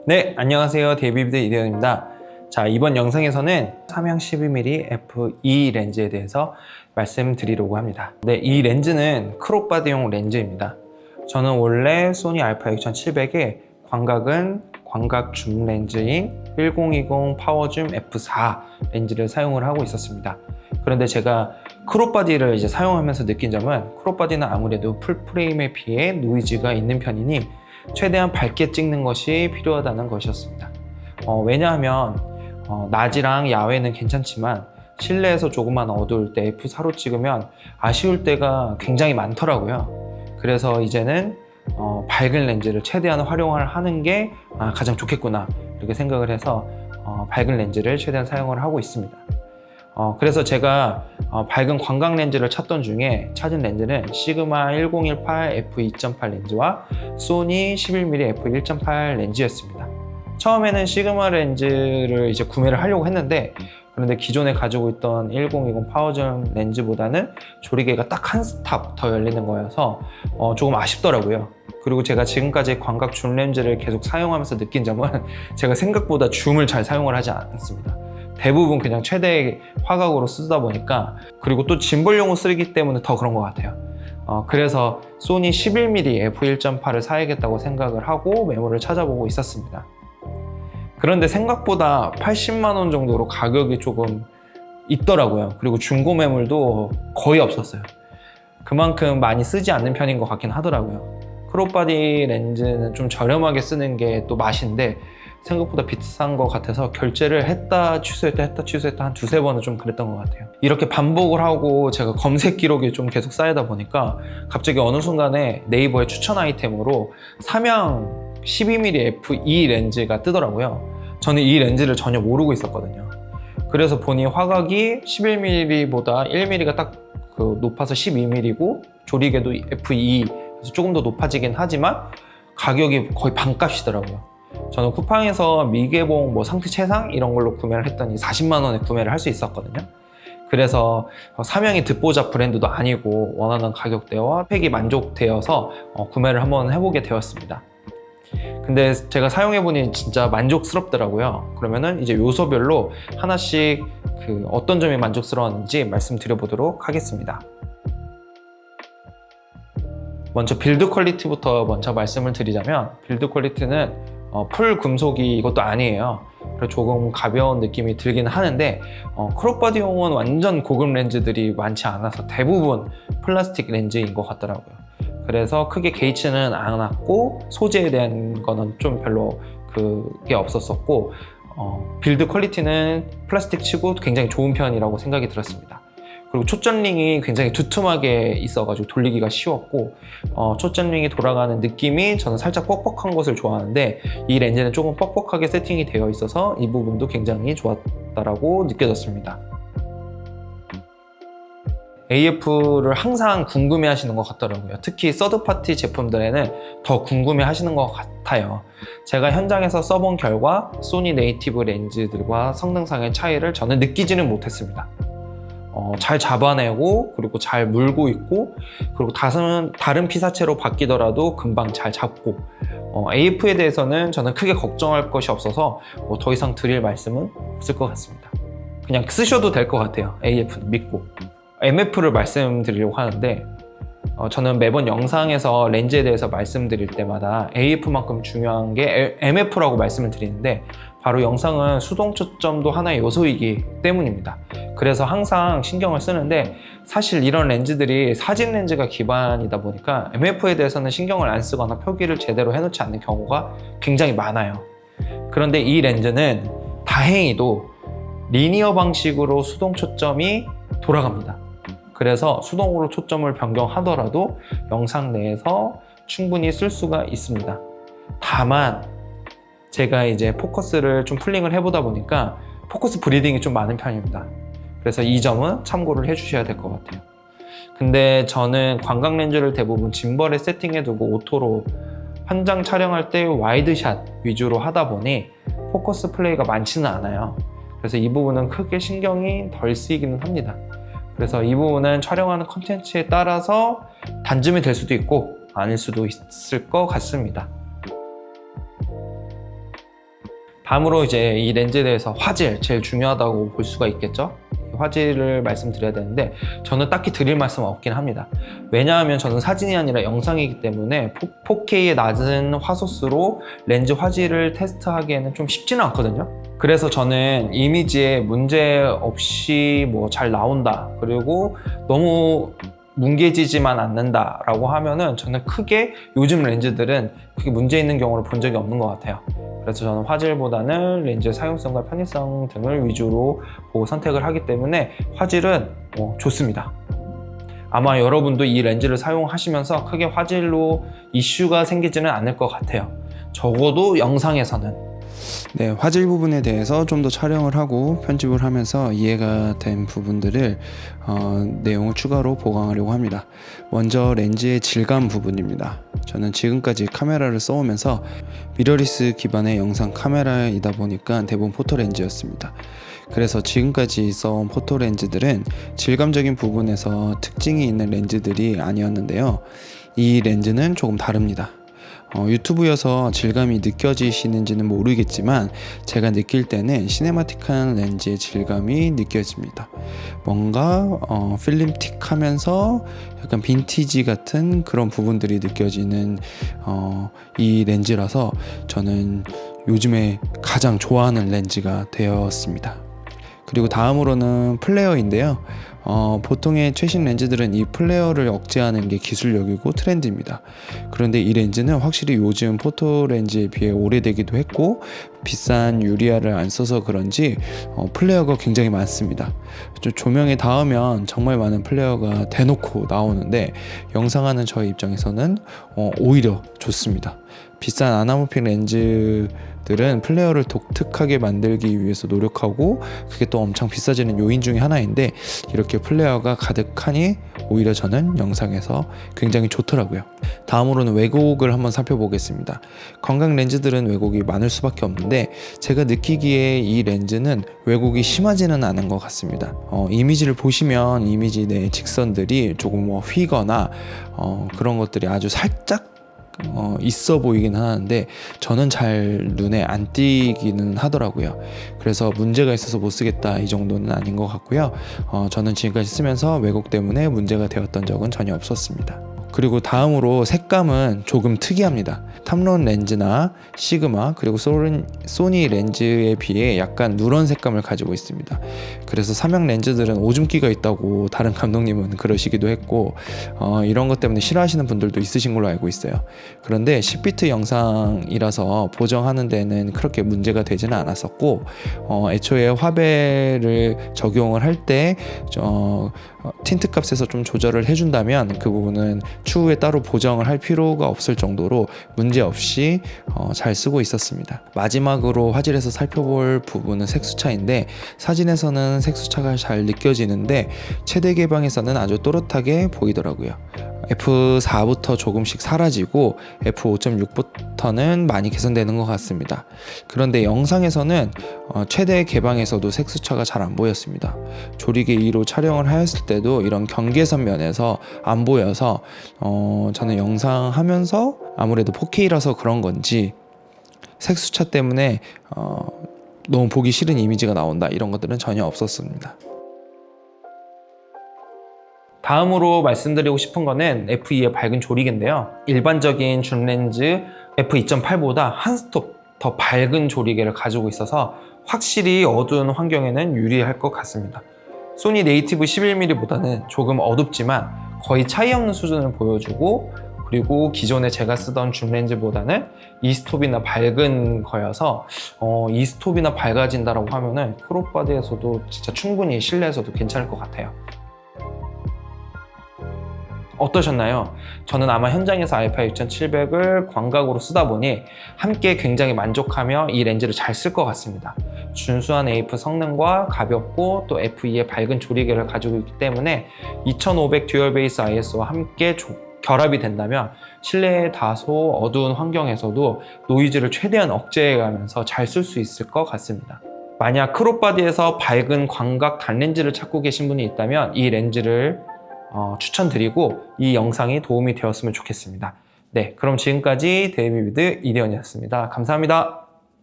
네, 안녕하세요. 데이비드 이대현입니다. 자, 이번 영상에서는 삼양 12mm f2 렌즈에 대해서 말씀드리려고 합니다. 네, 이 렌즈는 크롭바디용 렌즈입니다. 저는 원래 소니 알파 6700의 광각은 광각 줌 렌즈인 1020 파워줌 f4 렌즈를 사용을 하고 있었습니다. 그런데 제가 크롭바디를 이제 사용하면서 느낀 점은 크롭바디는 아무래도 풀프레임에 비해 노이즈가 있는 편이니 최대한 밝게 찍는 것이 필요하다는 것이었습니다. 왜냐하면 낮이랑 야외는 괜찮지만 실내에서 조금만 어두울 때 F4로 찍으면 아쉬울 때가 굉장히 많더라고요. 그래서 이제는 밝은 렌즈를 최대한 활용을 하는 게 가장 좋겠구나 이렇게 생각을 해서 밝은 렌즈를 최대한 사용을 하고 있습니다. 그래서 제가 밝은 광각 렌즈를 찾던 중에 찾은 렌즈는 시그마 1018 f2.8 렌즈와 소니 11mm f1.8 렌즈였습니다. 처음에는 시그마 렌즈를 이제 구매를 하려고 했는데, 그런데 기존에 가지고 있던 1020 파워줌 렌즈보다는 조리개가 딱 한 스탑 더 열리는 거여서 조금 아쉽더라고요. 그리고 제가 지금까지 광각 줌 렌즈를 계속 사용하면서 느낀 점은 제가 생각보다 줌을 잘 사용을 하지 않습니다. 대부분 그냥 최대 화각으로 쓰다 보니까, 그리고 또 짐벌용으로 쓰기 때문에 더 그런 것 같아요. 그래서 소니 11mm f1.8을 사야겠다고 생각을 하고 메모를 찾아보고 있었습니다. 그런데 생각보다 80만 원 정도로 가격이 조금 있더라고요. 그리고 중고 매물도 거의 없었어요. 그만큼 많이 쓰지 않는 편인 것 같긴 하더라고요. 크롭바디 렌즈는 좀 저렴하게 쓰는 게 또 맛인데 생각보다 비싼 것 같아서 결제를 했다 취소했다 한 두세 번은 좀 그랬던 것 같아요. 이렇게 반복을 하고 제가 검색 기록이 좀 계속 쌓이다 보니까 갑자기 어느 순간에 네이버의 추천 아이템으로 삼양 12mm f2 렌즈가 뜨더라고요. 저는 이 렌즈를 전혀 모르고 있었거든요. 그래서 보니 화각이 11mm보다 1mm가 딱 높아서 12mm고 조리개도 f2, 그래서 조금 더 높아지긴 하지만 가격이 거의 반값이더라고요. 저는 쿠팡에서 미개봉, 상태 최상 이런 걸로 구매를 했더니 40만 원에 구매를 할 수 있었거든요. 그래서 삼양이 듣보잡 브랜드도 아니고 원하는 가격대와 팩이 만족되어서 구매를 한번 해보게 되었습니다. 근데 제가 사용해보니 진짜 만족스럽더라고요. 그러면은 이제 요소별로 하나씩 어떤 점이 만족스러웠는지 말씀드려보도록 하겠습니다. 먼저 빌드 퀄리티부터 먼저 말씀을 드리자면, 빌드 퀄리티는 풀 금속이 이것도 아니에요. 그래서 조금 가벼운 느낌이 들긴 하는데 크롭바디용은 완전 고급 렌즈들이 많지 않아서 대부분 플라스틱 렌즈인 것 같더라고요. 그래서 크게 개의치는 않았고 소재에 대한 거는 좀 별로 그게 없었었고, 빌드 퀄리티는 플라스틱 치고 굉장히 좋은 편이라고 생각이 들었습니다. 그리고 초전링이 굉장히 두툼하게 있어가지고 돌리기가 쉬웠고, 초전링이 돌아가는 느낌이 저는 살짝 뻑뻑한 것을 좋아하는데 이 렌즈는 조금 뻑뻑하게 세팅이 되어 있어서 이 부분도 굉장히 좋았다라고 느껴졌습니다. AF를 항상 궁금해 하시는 것 같더라고요. 특히 서드파티 제품들에는 더 궁금해 하시는 것 같아요. 제가 현장에서 써본 결과 소니 네이티브 렌즈들과 성능상의 차이를 저는 느끼지는 못했습니다. 잘 잡아내고, 그리고 잘 물고 있고, 그리고 다른 피사체로 바뀌더라도 금방 잘 잡고, AF에 대해서는 저는 크게 걱정할 것이 없어서 더 이상 드릴 말씀은 없을 것 같습니다. 그냥 쓰셔도 될 것 같아요. AF는 믿고. MF를 말씀드리려고 하는데, 저는 매번 영상에서 렌즈에 대해서 말씀드릴 때마다 AF만큼 중요한 게 MF라고 말씀을 드리는데, 바로 영상은 수동 초점도 하나의 요소이기 때문입니다. 그래서 항상 신경을 쓰는데, 사실 이런 렌즈들이 사진 렌즈가 기반이다 보니까 MF에 대해서는 신경을 안 쓰거나 표기를 제대로 해놓지 않는 경우가 굉장히 많아요. 그런데 이 렌즈는 다행히도 리니어 방식으로 수동 초점이 돌아갑니다. 그래서 수동으로 초점을 변경하더라도 영상 내에서 충분히 쓸 수가 있습니다. 다만 제가 이제 포커스를 좀 풀링을 해보다 보니까 포커스 브리딩이 좀 많은 편입니다. 그래서 이 점은 참고를 해주셔야 될 것 같아요. 근데 저는 광각 렌즈를 대부분 짐벌에 세팅해두고 오토로 현장 촬영할 때 와이드샷 위주로 하다 보니 포커스 플레이가 많지는 않아요. 그래서 이 부분은 크게 신경이 덜 쓰이기는 합니다. 그래서 이 부분은 촬영하는 컨텐츠에 따라서 단점이 될 수도 있고 아닐 수도 있을 것 같습니다. 다음으로 이제 이 렌즈에 대해서 화질, 제일 중요하다고 볼 수가 있겠죠. 화질을 말씀드려야 되는데 저는 딱히 드릴 말씀은 없긴 합니다. 왜냐하면 저는 사진이 아니라 영상이기 때문에 4K의 낮은 화소수로 렌즈 화질을 테스트하기에는 좀 쉽지는 않거든요. 그래서 저는 이미지에 문제 없이 뭐 잘 나온다, 그리고 너무 뭉개지지만 않는다 라고 하면은 저는 크게 요즘 렌즈들은 크게 문제 있는 경우를 본 적이 없는 것 같아요. 그래서 저는 화질보다는 렌즈의 사용성과 편의성 등을 위주로 보고 선택을 하기 때문에 화질은 좋습니다. 아마 여러분도 이 렌즈를 사용하시면서 크게 화질로 이슈가 생기지는 않을 것 같아요. 적어도 영상에서는. 네, 화질 부분에 대해서 좀 더 촬영을 하고 편집을 하면서 이해가 된 부분들을 내용을 추가로 보강하려고 합니다. 먼저 렌즈의 질감 부분입니다. 저는 지금까지 카메라를 써오면서 미러리스 기반의 영상 카메라이다 보니까 대부분 포토렌즈였습니다. 그래서 지금까지 써온 포토렌즈들은 질감적인 부분에서 특징이 있는 렌즈들이 아니었는데요. 이 렌즈는 조금 다릅니다. 유튜브여서 질감이 느껴지시는지는 모르겠지만 제가 느낄 때는 시네마틱한 렌즈의 질감이 느껴집니다. 뭔가 필름틱하면서 약간 빈티지 같은 그런 부분들이 느껴지는 이 렌즈라서 저는 요즘에 가장 좋아하는 렌즈가 되었습니다. 그리고 다음으로는 플레어인데요. 보통의 최신 렌즈들은 이 플레어를 억제하는 게 기술력이고 트렌드입니다. 그런데 이 렌즈는 확실히 요즘 포토 렌즈에 비해 오래되기도 했고 비싼 유리알을 안 써서 그런지 플레어가 굉장히 많습니다. 조명에 닿으면 정말 많은 플레어가 대놓고 나오는데 영상하는 저희 입장에서는 오히려 좋습니다. 비싼 아나모필 렌즈들은 플레어를 독특하게 만들기 위해서 노력하고 그게 또 엄청 비싸지는 요인 중에 하나인데 이렇게 플레어가 가득하니 오히려 저는 영상에서 굉장히 좋더라고요. 다음으로는 왜곡을 한번 살펴보겠습니다. 광각 렌즈들은 왜곡이 많을 수밖에 없는데 제가 느끼기에 이 렌즈는 왜곡이 심하지는 않은 것 같습니다. 이미지를 보시면 이미지 내 직선들이 조금 휘거나 그런 것들이 아주 살짝 있어 보이긴 하는데 저는 잘 눈에 안 띄기는 하더라고요. 그래서 문제가 있어서 못 쓰겠다 이 정도는 아닌 것 같고요. 저는 지금까지 쓰면서 왜곡 때문에 문제가 되었던 적은 전혀 없었습니다. 그리고 다음으로 색감은 조금 특이합니다. 탐론 렌즈나 시그마 그리고 소니 렌즈에 비해 약간 누런 색감을 가지고 있습니다. 그래서 삼양 렌즈들은 오줌기가 있다고 다른 감독님은 그러시기도 했고 이런 것 때문에 싫어하시는 분들도 있으신 걸로 알고 있어요. 그런데 10비트 영상이라서 보정하는 데는 그렇게 문제가 되지는 않았었고 애초에 화배를 적용을 할 때 틴트 값에서 좀 조절을 해준다면 그 부분은 추후에 따로 보정을 할 필요가 없을 정도로 문제없이 잘 쓰고 있었습니다. 마지막으로 화질에서 살펴볼 부분은 색수차인데 사진에서는 색수차가 잘 느껴지는데 최대 개방에서는 아주 또렷하게 보이더라고요. F4부터 조금씩 사라지고 F5.6부터는 많이 개선되는 것 같습니다. 그런데 영상에서는 최대 개방에서도 색수차가 잘 안 보였습니다. 조리개 2로 촬영을 하였을 때도 이런 경계선 면에서 안 보여서 저는 영상 하면서 아무래도 4K라서 그런 건지 색수차 때문에 너무 보기 싫은 이미지가 나온다 이런 것들은 전혀 없었습니다. 다음으로 말씀드리고 싶은 거는 F2의 밝은 조리개인데요. 일반적인 줌렌즈 F2.8보다 한 스톱 더 밝은 조리개를 가지고 있어서 확실히 어두운 환경에는 유리할 것 같습니다. 소니 네이티브 11mm보다는 조금 어둡지만 거의 차이 없는 수준을 보여주고 그리고 기존에 제가 쓰던 줌렌즈보다는 이스톱이나 밝은 거여서 이스톱이나 밝아진다라고 하면은 크롭바디에서도 진짜 충분히 실내에서도 괜찮을 것 같아요. 어떠셨나요? 저는 아마 현장에서 알파 6700을 광각으로 쓰다 보니 함께 굉장히 만족하며 이 렌즈를 잘 쓸 것 같습니다. 준수한 AF 성능과 가볍고 또 F2의 밝은 조리개를 가지고 있기 때문에 2500 듀얼 베이스 ISO와 함께 결합이 된다면 실내의 다소 어두운 환경에서도 노이즈를 최대한 억제해가면서 잘 쓸 수 있을 것 같습니다. 만약 크롭바디에서 밝은 광각 단렌즈를 찾고 계신 분이 있다면 이 렌즈를 추천드리고 이 영상이 도움이 되었으면 좋겠습니다. 네, 그럼 지금까지 데이비드 이대현이었습니다. 감사합니다.